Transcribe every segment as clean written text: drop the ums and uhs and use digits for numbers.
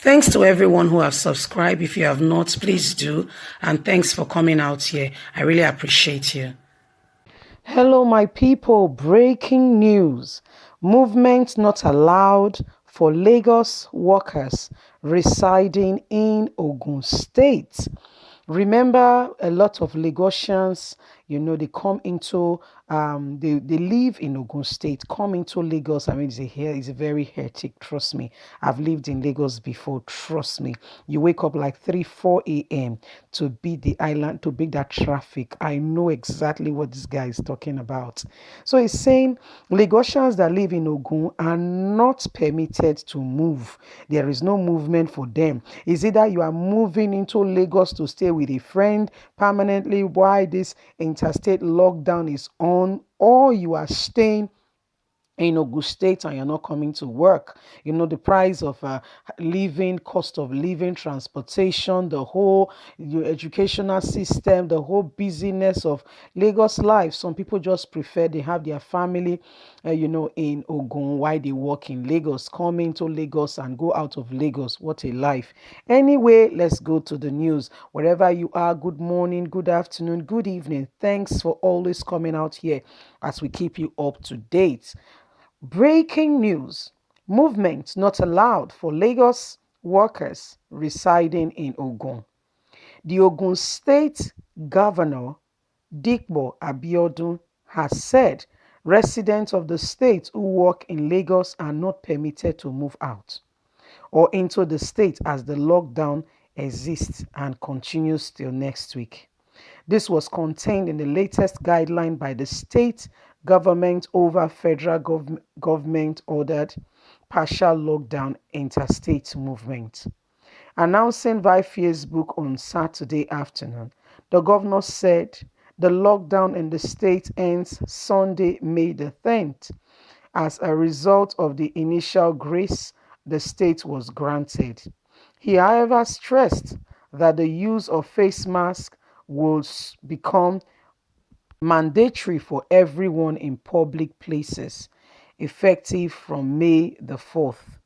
Thanks to everyone who have subscribed. If you have not, please do. And thanks for coming out here. I really appreciate you. Hello, my people. Breaking news. Movement not allowed for Lagos workers residing in Ogun State. Remember, a lot of Lagosians, they come into, they live in Ogun State, come into Lagos. I mean, it's a very hectic, trust me. I've lived in Lagos before, trust me. You wake up like 3, 4 a.m. to beat the island, to beat that traffic. I know exactly what this guy is talking about. So he's saying Lagosians that live in Ogun are not permitted to move. There is no movement for them. Is either you are moving into Lagos to stay with a friend permanently while this interstate lockdown is on, or you are staying in Ogun State and you're not coming to work. The price of living, cost of living, transportation, the whole your educational system, the whole busyness of Lagos life. Some people just prefer they have their family, in Ogun while they work in Lagos, come into Lagos and go out of Lagos. What a life. Anyway, let's go to the news. Wherever you are, good morning, good afternoon, good evening. Thanks for always coming out here as we keep you up to date. Breaking news. Movement not allowed for Lagos workers residing in Ogun. The Ogun State Governor, Dikbo Abiodun, has said residents of the state who work in Lagos are not permitted to move out or into the state as the lockdown exists and continues till next week. This was contained in the latest guideline by the state government over federal government ordered partial lockdown interstate movement. Announcing via Facebook on Saturday afternoon, the governor said the lockdown in the state ends Sunday, May the 10th. As a result of the initial grace the state was granted. He, however, stressed that the use of face masks will become mandatory for everyone in public places, effective from May the 4th.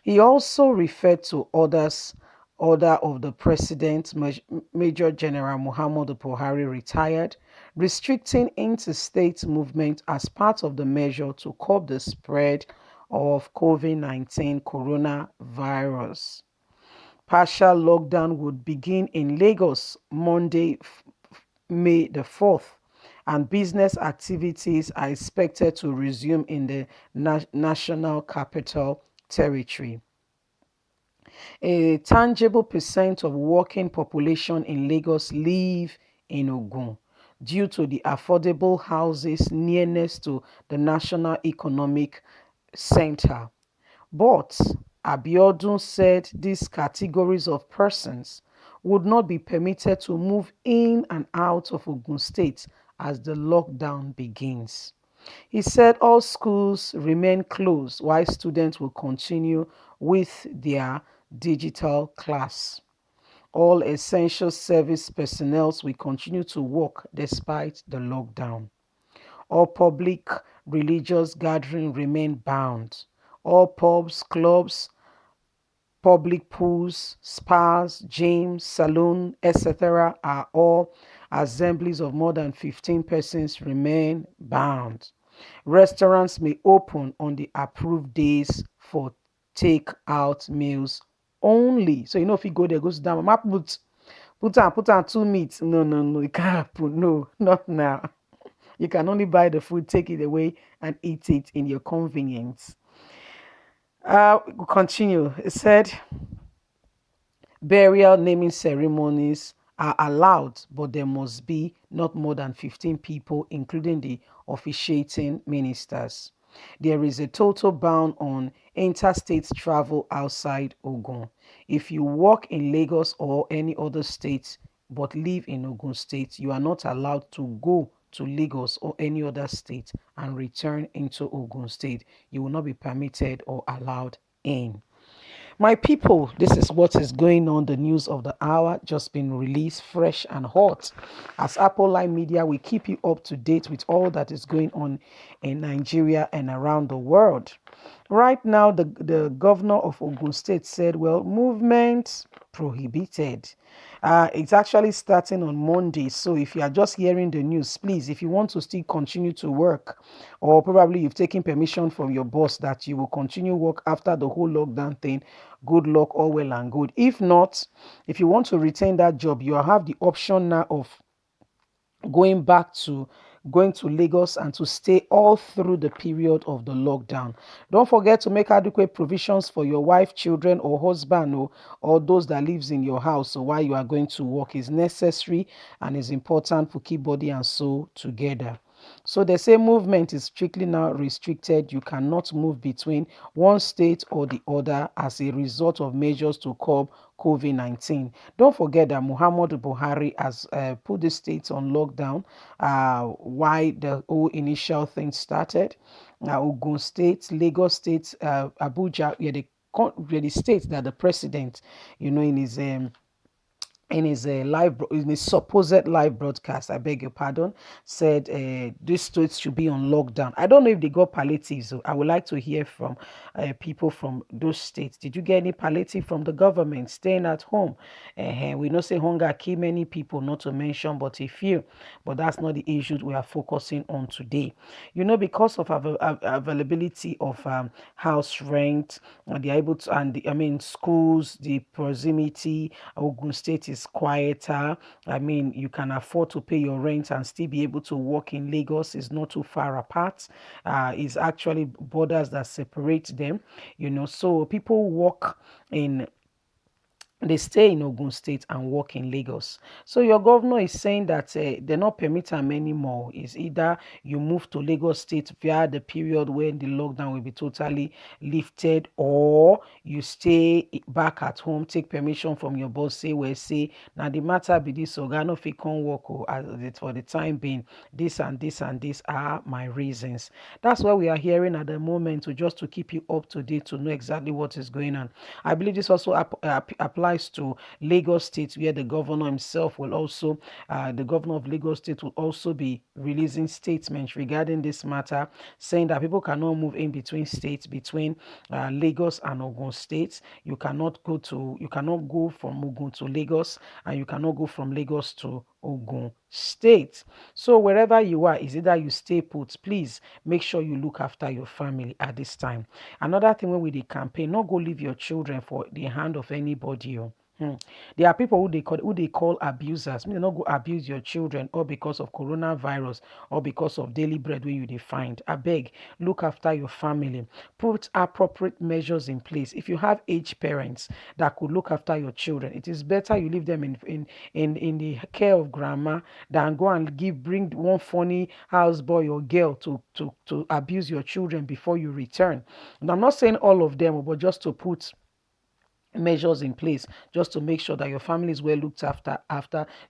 He also referred to order of the President, Major General Muhammadu Buhari, retired, restricting interstate movement as part of the measure to curb the spread of COVID-19 coronavirus. Partial lockdown would begin in Lagos Monday, May the 4th, and business activities are expected to resume in the National Capital Territory. A tangible percent of working population in Lagos live in Ogun due to the affordable houses nearness to the National Economic Center. But Abiodun said these categories of persons would not be permitted to move in and out of Ogun State as the lockdown begins. He said all schools remain closed while students will continue with their digital class. All essential service personnel will continue to work despite the lockdown. All public religious gatherings remain bound. All pubs, clubs, public pools, spas, gyms, saloons, etc. are all assemblies of more than 15 persons remain bound. Restaurants may open on the approved days for take-out meals only. So if you go there, go sit down, mama put on 2 meats. No, no, no, it can't happen. No, not now. You can only buy the food, take it away, and eat it in your convenience. Continue. It said burial naming ceremonies are allowed, but there must be not more than 15 people, including the officiating ministers. There is a total ban on interstate travel outside Ogun. If you work in Lagos or any other state but live in Ogun State, you are not allowed to go to Lagos or any other state and return into Ogun State. You will not be permitted or allowed in. My people, this is what is going on. The news of the hour just been released, fresh and hot. As Apple Line Media, we keep you up to date with all that is going on in Nigeria and around the world. Right now, the governor of Ogun State said, well, movement prohibited. It's actually starting on Monday. So if you are just hearing the news, please, if you want to still continue to work, or probably you've taken permission from your boss that you will continue work after the whole lockdown thing, good luck, all well and good. If not, if you want to retain that job, you have the option now of going back to going to Lagos and to stay all through the period of the lockdown. Don't forget to make adequate provisions for your wife, children, or husband, or those that lives in your house. So while you are going to work is necessary and is important to keep body and soul together. So they say movement is strictly now restricted. You cannot move between one state or the other as a result of measures to curb COVID-19. Don't forget that Muhammadu Buhari has put the states on lockdown. Why the whole initial thing started. Ogun State, Lagos State, Abuja, were the states that the president, in his supposed live broadcast, I beg your pardon, said these states should be on lockdown. I don't know if they got palliatives. So I would like to hear from people from those states. Did you get any palliative from the government staying at home? We know say hunger kill many people, not to mention but a few. But that's not the issue we are focusing on today. Because of availability of house rent, they're able to, and schools, the proximity. Ogun State is quieter. You can afford to pay your rent and still be able to work in Lagos. It's not too far apart. It's actually borders that separate them. So people work in they stay in Ogun State and work in Lagos. So your governor is saying that they're not permitting them anymore. It's either you move to Lagos State via the period when the lockdown will be totally lifted, or you stay back at home, take permission from your boss, say, now the matter be this, organo fit come work for the time being. This and this and this are my reasons. That's what we are hearing at the moment, just to keep you up to date, to know exactly what is going on. I believe this also applies to Lagos State, where the governor himself will also, the governor of Lagos State will also be releasing statements regarding this matter, saying that people cannot move in between states, between Lagos and Ogun State. You cannot go from Ogun to Lagos, and you cannot go from Lagos to Ogun State. So wherever you are, is either you stay put. Please make sure you look after your family at this time. Another thing, when we the campaign, not go leave your children for the hand of anybody. There are people who they call abusers. May not go abuse your children, or because of coronavirus, or because of daily bread where you defined. I beg, look after your family. Put appropriate measures in place. If you have aged parents that could look after your children, it is better you leave them in the care of grandma than go and bring one funny house boy or girl to abuse your children before you return. And I'm not saying all of them, but just to put measures in place, just to make sure that your family is well looked after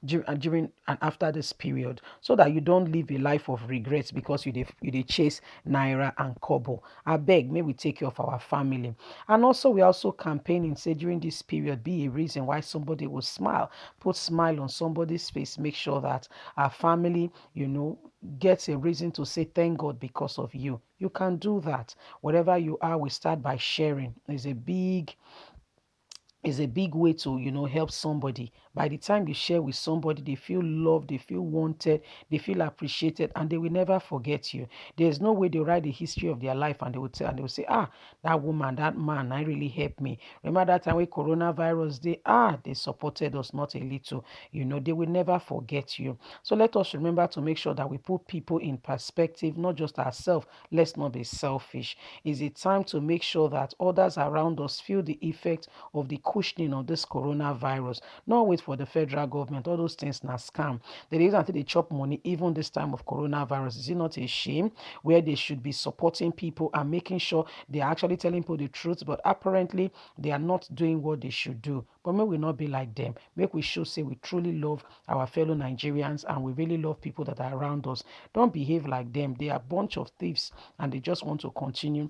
during and after this period, so that you don't live a life of regrets because you chase naira and kobo. I beg, may we take care of our family. And also, we also campaigning, say, during this period, be a reason why somebody will smile. Put smile on somebody's face. Make sure that our family, gets a reason to say thank God because of you. You can do that. Wherever you are, we start by sharing. Is a big way to help somebody. By the time you share with somebody, they feel loved, they feel wanted, they feel appreciated, and they will never forget you. There's no way they write the history of their life and they will say, that woman, that man, I really helped me. Remember that time when coronavirus, they supported us not a little. They will never forget you. So let us remember to make sure that we put people in perspective, not just ourselves. Let's not be selfish. It's a time to make sure that others around us feel the effect of the cushioning of this coronavirus. Not wait for the federal government. All those things now scam. The reason until they chop money even this time of coronavirus, is it not a shame, where they should be supporting people and making sure they are actually telling people the truth, but apparently they are not doing what they should do. But may we not be like them. Make we show say we truly love our fellow Nigerians and we really love people that are around us. Don't behave like them. They are a bunch of thieves and they just want to continue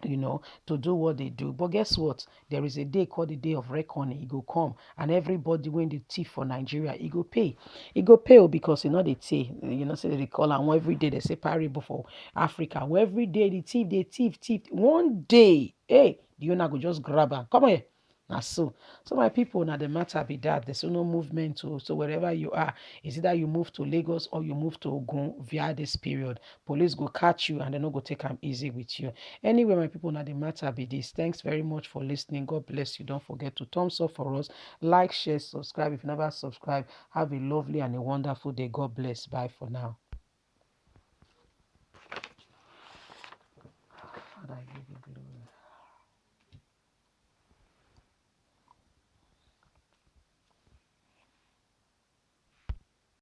to do what they do. But guess what? There is a day called the day of reckoning. It go come, and everybody when they thief for Nigeria, it go pay. It go pay because they say, say they call and every day they say parable for Africa. Where every day they thief. One day, hey, the owner go just grab her. Come here. Now so my people, now the matter be that there's no movement to, so wherever you are, is either you move to Lagos or you move to Ogun via this period. Police go catch you and they not go take them easy with you. Anyway, my people, now the matter be this. Thanks very much for listening. God bless you. Don't forget to thumbs up for us, like, share, subscribe. If you never subscribe, have a lovely and a wonderful day. God bless. Bye for now.